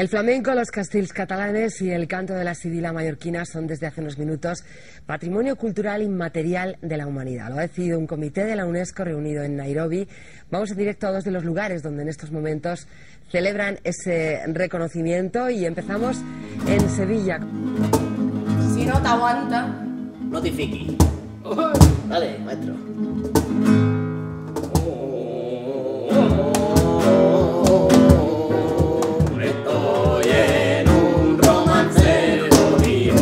El flamenco, los castells catalanes y el canto de la sibila mallorquina son desde hace unos minutos patrimonio cultural inmaterial de la humanidad. Lo ha decidido un comité de la UNESCO reunido en Nairobi. Vamos en directo a dos de los lugares donde en estos momentos celebran ese reconocimiento y empezamos en Sevilla. Si no te aguanta, no te fiqui. Dale, maestro. Estoy en un romance jodido.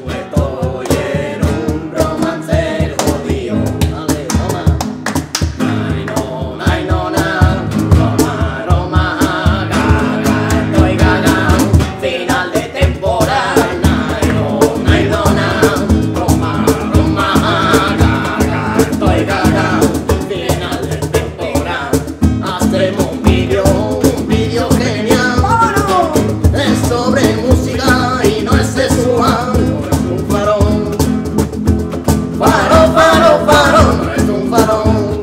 Estoy en un romance jodido. Dale, toma. Ay, no, Roma, Roma, gaga, estoy gaga. Final de temporada. Ay, no, Roma, Roma, gaga, estoy gaga. Final de temporada. Hacemos un vídeo genial. Es sobre música y no es sexual. No es un farol. Farol, no es un farol.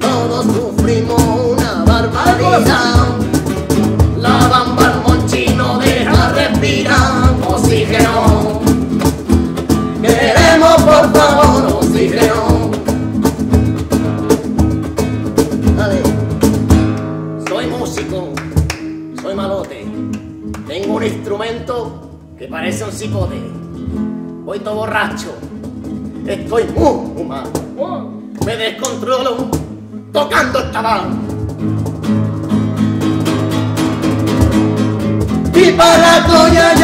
Todos sufrimos una barbaridad. La bamba al monchino deja respirar. Oxígeno. Queremos por favor oxígeno. Dale. Soy músico, soy malote. Tengo un instrumento que parece un cipote. Voy todo borracho. Estoy muy mal. Me descontrolo tocando esta banda. Y para la colla